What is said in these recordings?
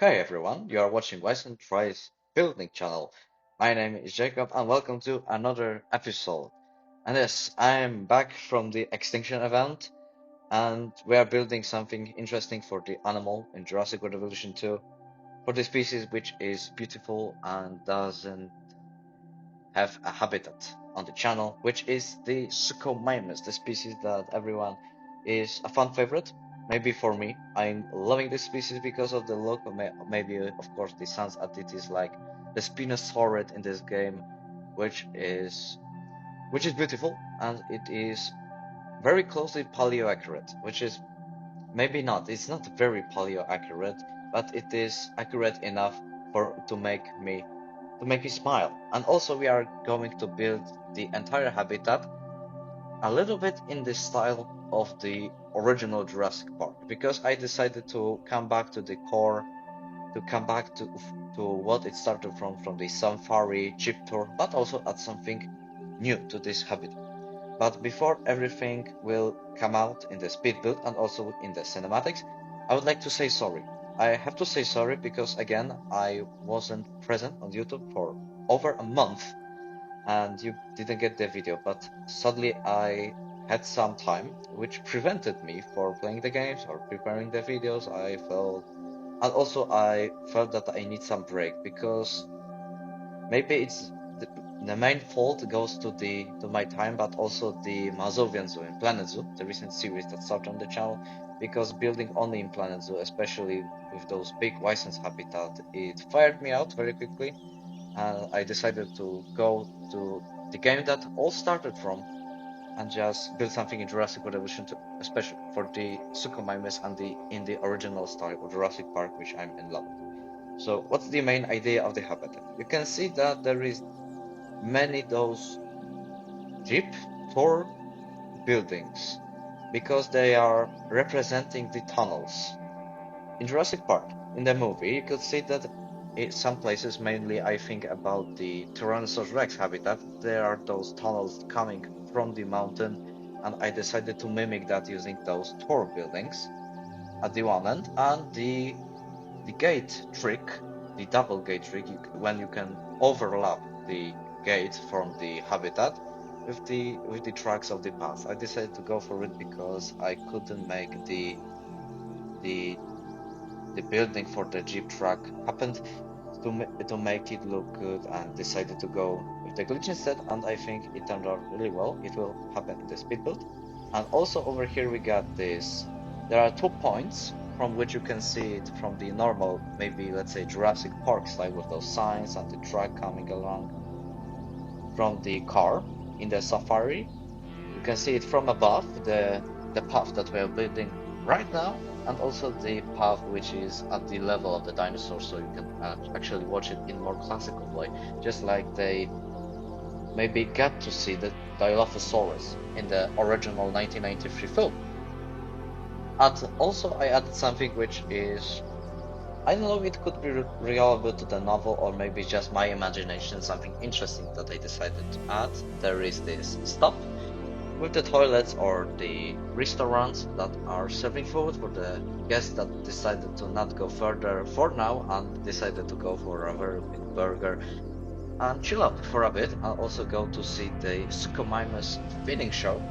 Hey everyone, you are watching Wyson Tries Building channel. My name is Jacob and welcome to another episode. And yes, I am back from the extinction event and we are building something interesting for the animal in Jurassic World Evolution 2 for the species which is beautiful and doesn't have a habitat on the channel, which is the Suchomimus, the species that everyone is a fan favorite. Maybe for me, I'm loving this species because of the look, maybe of course the sense that it is like the Spinosaurid in this game, which is which is beautiful and it is very closely paleo accurate, which is maybe not. It's not very paleo accurate, but it is accurate enough for to make me smile. And also we are going to build the entire habitat a little bit in the style of the original Jurassic Park because I decided to come back to the core, to come back to what it started from the safari jeep tour, but also add something new to this habitat. But before everything will come out in the speed build and also in the cinematics, I would like to say sorry. I have to say sorry because again, I wasn't present on YouTube for over a month and you didn't get the video, but suddenly I had some time which prevented me for playing the games or preparing the videos. And also I felt that I need some break because maybe it's the main fault goes to my time, but also the Mazovian Zoo in Planet Zoo, the recent series that started on the channel, because building only in Planet Zoo, especially with those big license habitat, it fired me out very quickly, and I decided to go to the game that all started from and just build something in Jurassic World Evolution, especially for the Suchomimus and the in the original style of Jurassic Park, which I'm in love with. So, what's the main idea of the habitat? You can see that there is many those jeep tour buildings because they are representing the tunnels. In Jurassic Park, in the movie, you could see that in some places, mainly I think about the Tyrannosaurus Rex habitat, there are those tunnels coming from the mountain, and I decided to mimic that using those tour buildings at the one end, and the gate trick, the double gate trick, when you can overlap the gate from the habitat with the tracks of the path. I decided to go for it because I couldn't make the the building for the jeep track happened to make it look good and decided to go with the glitch instead, and I think it turned out really well. It will happen in the speed build. And also over here we got this. There are 2 points from which you can see it from the normal, maybe let's say Jurassic Park style with those signs and the track coming along from the car in the safari. You can see it from above, the path that we are building right now, and also the path which is at the level of the dinosaur, so you can actually watch it in more classical way, just like they maybe get to see the Dilophosaurus in the original 1993 film. And also I added something which is, I don't know, it could be reliable to the novel or maybe just my imagination, something interesting that I decided to add. There is this stop with the toilets or the restaurants that are serving food for the guests that decided to not go further for now and decided to go for a very quick burger and chill out for a bit, and also go to see the Suchomimus feeding show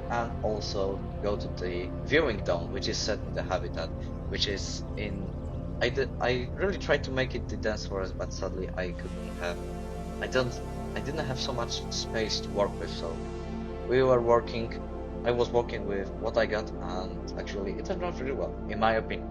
and also go to the viewing dome, which is set in the habitat, which is in. I really tried to make it the dense forest, but sadly I couldn't have. I don't. I didn't have so much space to work with, so we were working. I was working with what I got, and actually it turned out really well, in my opinion.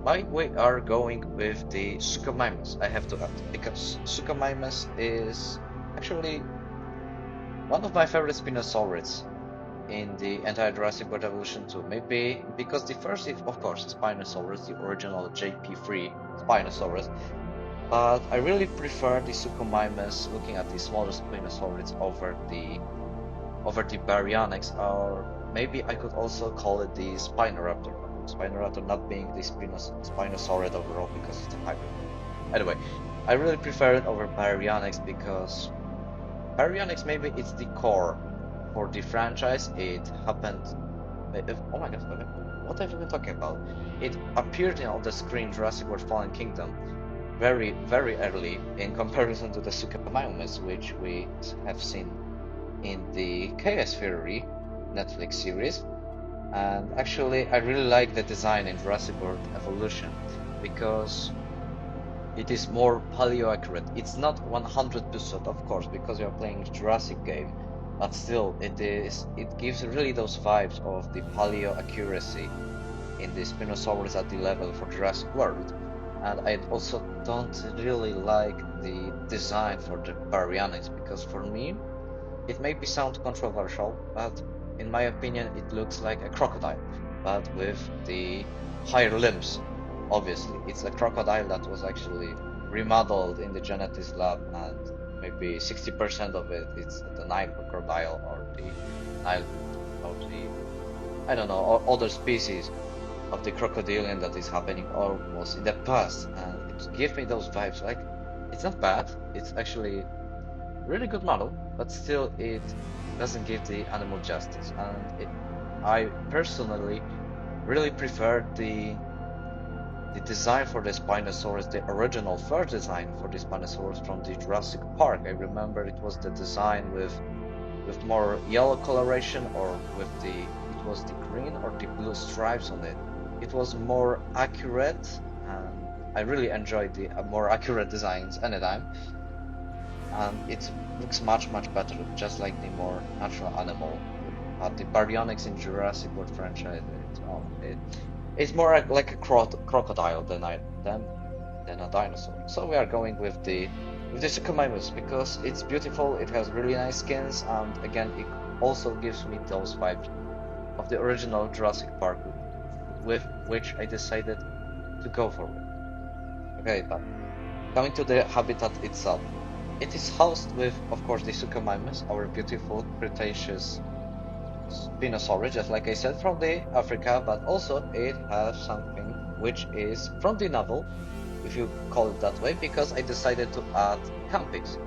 Why we are going with the Suchomimus, I have to add, because Suchomimus is actually one of my favorite Spinosaurids in the entire Jurassic World Evolution 2. Maybe because the first, of course, Spinosaurus, the original JP3 Spinosaurus, but I really prefer the Suchomimus looking at the smaller Spinosaurids over the Baryonyx, or maybe I could also call it the Spinoraptor. Spinoraptor not being the Spinosaurid overall because it's a hybrid. Anyway, I really prefer it over Baryonyx because Baryonyx maybe it's the core for the franchise. It happened Oh my god, what have you been talking about? It appeared on the screen Jurassic World Fallen Kingdom very early in comparison to the Suchomimus, which we have seen in the Chaos Theory Netflix series. And actually, I really like the design in Jurassic World Evolution because it is more paleo accurate. It's not 100% of course because you're playing Jurassic game, but still it gives really those vibes of the paleo accuracy in the Spinosaurus at the level for Jurassic World. And I also don't really like the design for the baryonyx because for me it may be sound controversial, but in my opinion it looks like a crocodile, but with the higher limbs. Obviously, it's a crocodile that was actually remodeled in the genetics lab, and maybe 60% of it is the Nile crocodile or the Nile or the I don't know or other species of the crocodilian that is happening or was in the past, and it gives me those vibes. Like it's not bad. It's actually really good model, but still it doesn't give the animal justice. And I personally really prefer the design for the Spinosaurus, the original first design for the Spinosaurus from the Jurassic Park. I remember it was the design with more yellow coloration, or with it was the green or the blue stripes on it. It was more accurate, and I really enjoyed the more accurate designs anytime. And it looks much better, just like the more natural animal. But the baryonyx in Jurassic World franchise, it's more like a crocodile than a dinosaur. So we are going with the Suchomimus because it's beautiful. It has really nice skins, and again, it also gives me those vibes of the original Jurassic Park, with which I decided to go for it. Okay, but coming to the habitat itself, it is housed with, of course, the Suchomimus, our beautiful Cretaceous Spinosaurus, just like I said, from the Africa, but also it has something which is from the novel, if you call it that way, because I decided to add Campings.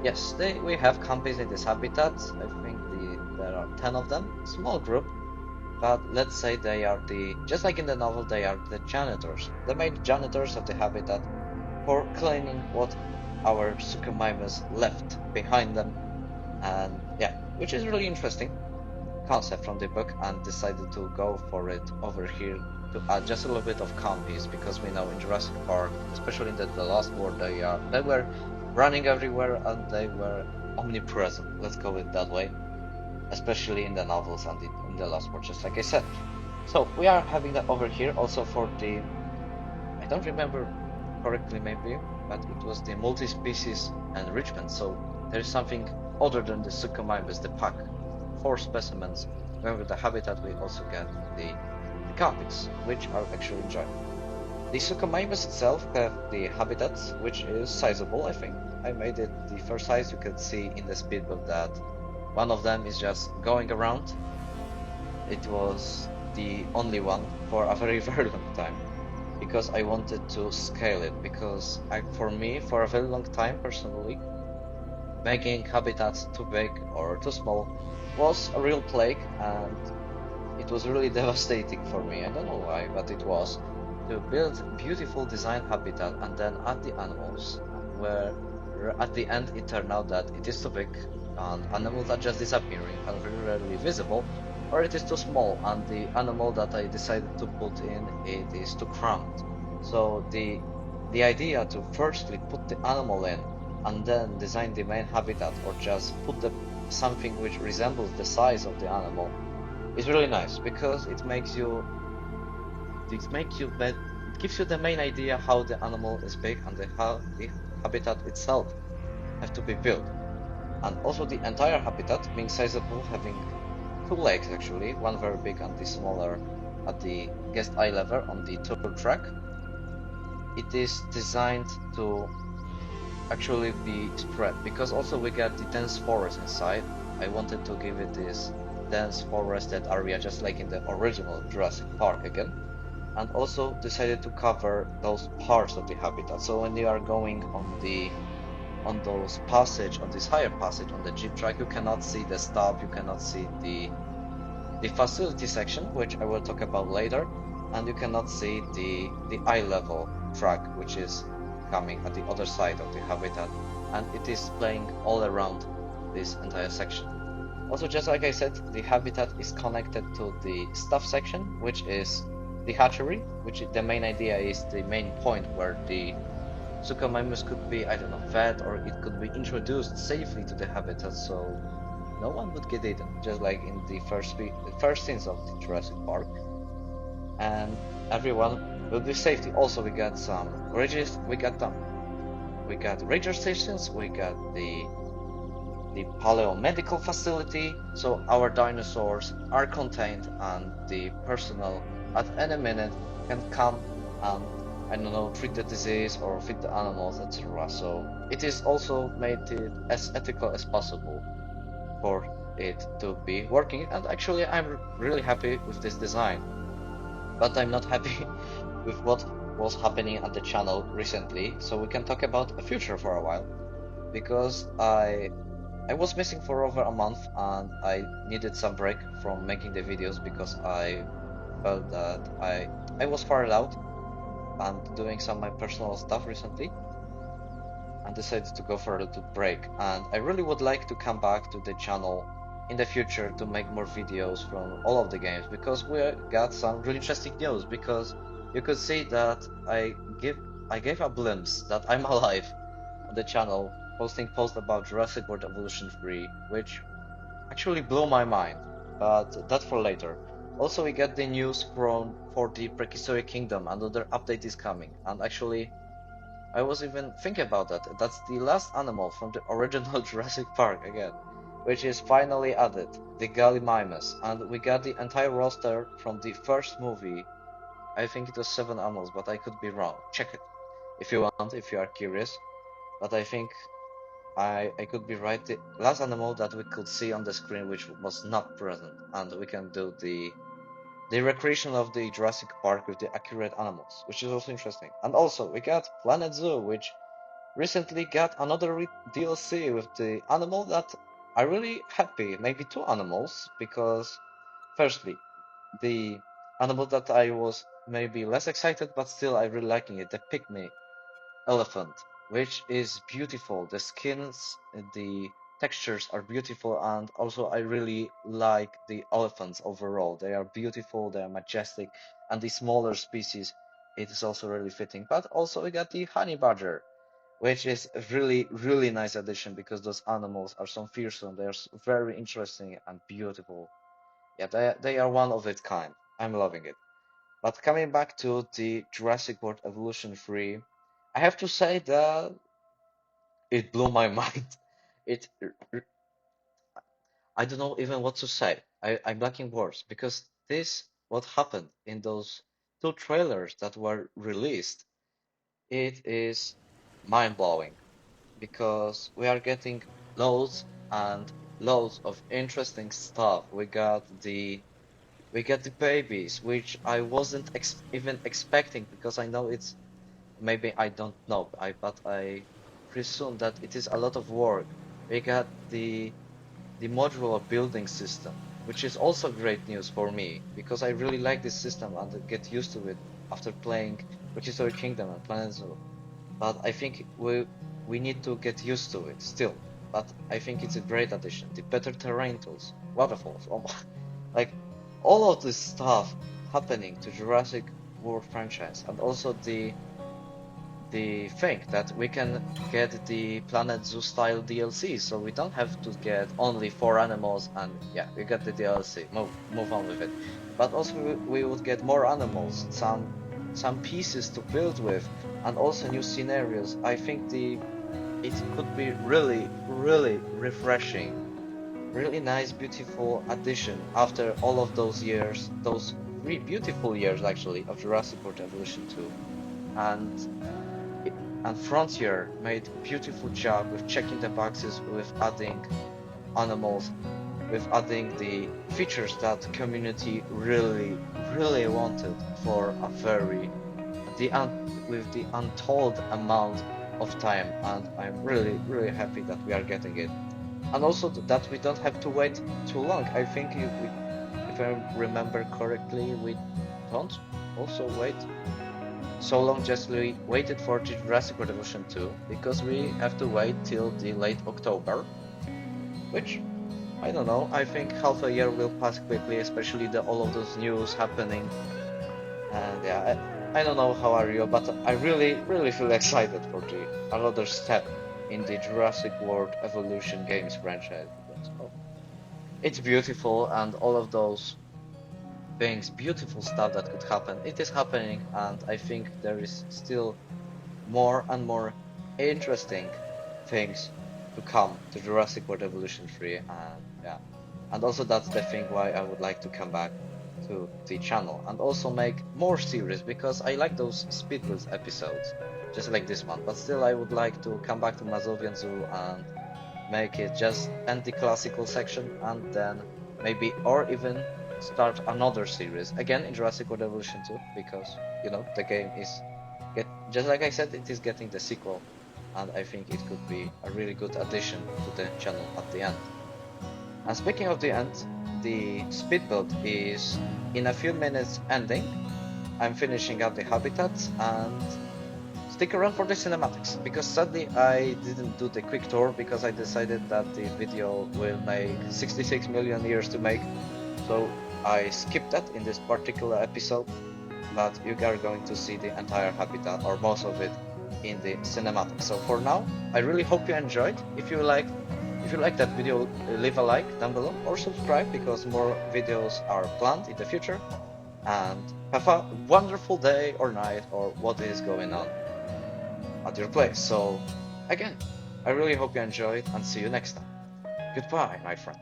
Yes, we have Campings in this habitat. I think there are 10 of them, small group, but let's say they are just like in the novel, they are the janitors, the main janitors of the habitat for cleaning what our Suchomimus left behind them. And yeah, which is really interesting concept from the book, and decided to go for it over here to add just a little bit of campies, because we know in Jurassic Park, especially in the last war, they were running everywhere and they were omnipresent, let's go it that way, especially in the novels and in the last war, just like I said. So we are having that over here also for the, I don't remember correctly maybe, but it was the multi-species enrichment. So there is something other than the Suchomimus, the pack, 4 specimens. When with the habitat we also get the campings, which are actually enjoyable. The Suchomimus itself have the habitats, which is sizable, I think. I made it the first size. You can see in the SpeedBuild that one of them is just going around. It was the only one for a very long time, because I wanted to scale it, because for me, for a very long time personally, making habitats too big or too small was a real plague, and it was really devastating for me. I don't know why, but it was to build beautiful design habitat and then add the animals, where at the end it turned out that it is too big and animals are just disappearing and very rarely visible, or it is too small and the animal that I decided to put in, it is too cramped. So the idea to firstly put the animal in and then design the main habitat, or just put something which resembles the size of the animal, is really nice, because it gives you the main idea how the animal is big and how the habitat itself have to be built. And also the entire habitat being sizable, having 2 lakes actually, one very big and the smaller at the guest eye level on the tour track. It is designed to actually be spread, because also we get the dense forest inside. I wanted to give it this dense forested area, just like in the original Jurassic Park again, and also decided to cover those parts of the habitat. So when you are going on this higher passage on the jeep track, you cannot see the stop, you cannot see the facility section, which I will talk about later, and you cannot see the eye level track, which is coming at the other side of the habitat, and it is playing all around this entire section. Also, just like I said, the habitat is connected to the stuff section, which is the hatchery, which the main idea is the main point where the Suchomimus could be, I don't know, fed, or it could be introduced safely to the habitat, so no one would get eaten, just like in the first scenes of the Jurassic Park, and everyone will be safety. Also, we got some rages, we got ranger stations, we got the paleomedical facility, so our dinosaurs are contained, and the personnel at any minute can come and, I don't know, treat the disease or feed the animals, etc. So it is also made it as ethical as possible for it to be working, and actually I'm really happy with this design. But I'm not happy with what was happening at the channel recently, so we can talk about a future for a while, because I was missing for over a month, and I needed some break from making the videos because I felt that I was fired out and doing some of my personal stuff recently, and decided to go for a little break. And I really would like to come back to the channel in the future to make more videos from all of the games, because we got some really interesting news. Because you could see that I gave a glimpse that I'm alive on the channel, posting posts about Jurassic World Evolution 3, which actually blew my mind, but that's for later. Also, we get the news for the Prehistoric Kingdom. Another update is coming, and actually, I was even thinking about that. That's the last animal from the original Jurassic Park again, which is finally added, the Gallimimus, and we got the entire roster from the first movie. I think it was 7 animals, but I could be wrong. Check it if you want, if you are curious. But I think I could be right. The last animal that we could see on the screen, which was not present, and we can do the recreation of the Jurassic Park with the accurate animals, which is also interesting. And also, we got Planet Zoo, which recently got another DLC with the animal that I'm really happy. Maybe 2 animals, because firstly, the animal that I was maybe less excited, but still I really liking it, the pygmy elephant, which is beautiful. The skins, the textures are beautiful, and also I really like the elephants overall. They are beautiful, they are majestic, and the smaller species, it is also really fitting. But also we got the honey badger, which is a really nice addition, because those animals are so fearsome. They are very interesting and beautiful. Yeah, they are one of its kind. I'm loving it. But coming back to the Jurassic World Evolution 3, I have to say that it blew my mind. It, I don't know even what to say. I'm lacking words, because this, what happened in those 2 trailers that were released, it is mind-blowing, because we are getting loads and loads of interesting stuff. We got the babies, which I wasn't even expecting, because I know it's, maybe I don't know, but I presume that it is a lot of work. We got the modular building system, which is also great news for me, because I really like this system and get used to it after playing Prehistoric Kingdom and Planet Zoo. But I think we need to get used to it still. But I think it's a great addition. The better terrain tools, waterfalls, like all of this stuff happening to Jurassic World franchise, and also the thing that we can get the Planet Zoo style DLC, so we don't have to get only 4 animals, and yeah, we got the DLC. Move on with it. But also we would get more animals, some pieces to build with, and also new scenarios. I think it could be really refreshing, really nice, beautiful addition after all of those years, those 3 beautiful years actually of Jurassic World Evolution 2. And Frontier made beautiful job with checking the boxes, with adding animals, with adding the features that community really wanted for a very with the untold amount of time, and I'm really happy that we are getting it, and also that we don't have to wait too long. I think if if I remember correctly, we don't also wait so long, just waited for the Jurassic World Evolution 2, because we have to wait till the late October, which, I don't know, I think half a year will pass quickly, especially all of those news happening. And yeah, I don't know how are you, but I really feel excited for another step in the Jurassic World Evolution games franchise, because it's beautiful, and all of those things, beautiful stuff that could happen, it is happening, and I think there is still more and more interesting things to come to Jurassic World Evolution 3, and yeah. And also that's the thing why I would like to come back to the channel and also make more series, because I like those SpeedBuild episodes, just like this one, but still I would like to come back to Mazovian Zoo and make it just end the classical section, and then maybe, or even start another series again in Jurassic World Evolution 2, because you know the game is just like I said, it is getting the sequel, and I think it could be a really good addition to the channel at the end. And speaking of the end, the speed build is in a few minutes ending. I'm finishing up the habitats, and stick around for the cinematics, because sadly I didn't do the quick tour because I decided that the video will make 66 million years to make, so I skipped that in this particular episode, but you are going to see the entire habitat, or most of it, in the cinematics. So for now, I really hope you enjoyed. If you like that video, leave a like down below, or subscribe, because more videos are planned in the future. And have a wonderful day or night, or what is going on at your place. So again, I really hope you enjoyed, and see you next time. Goodbye, my friend.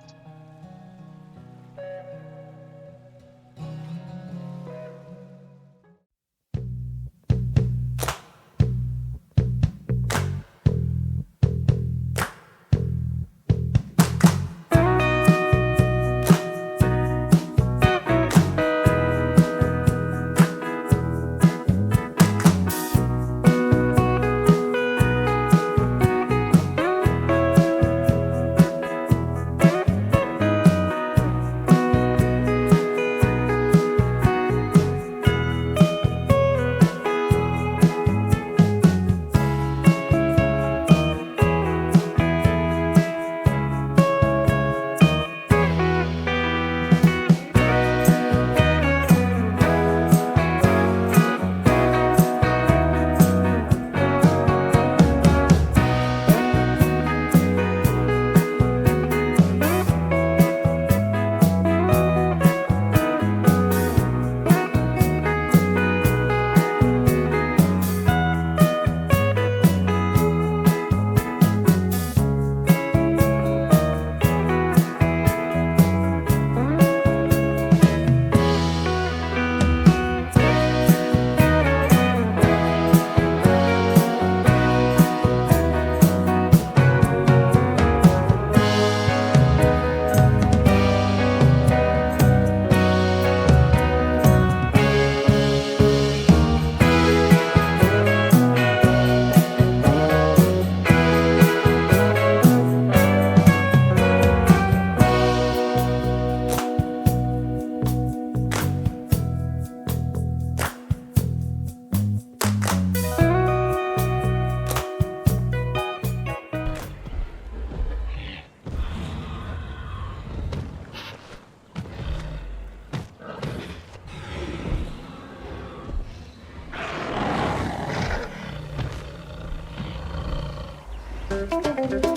Thank you.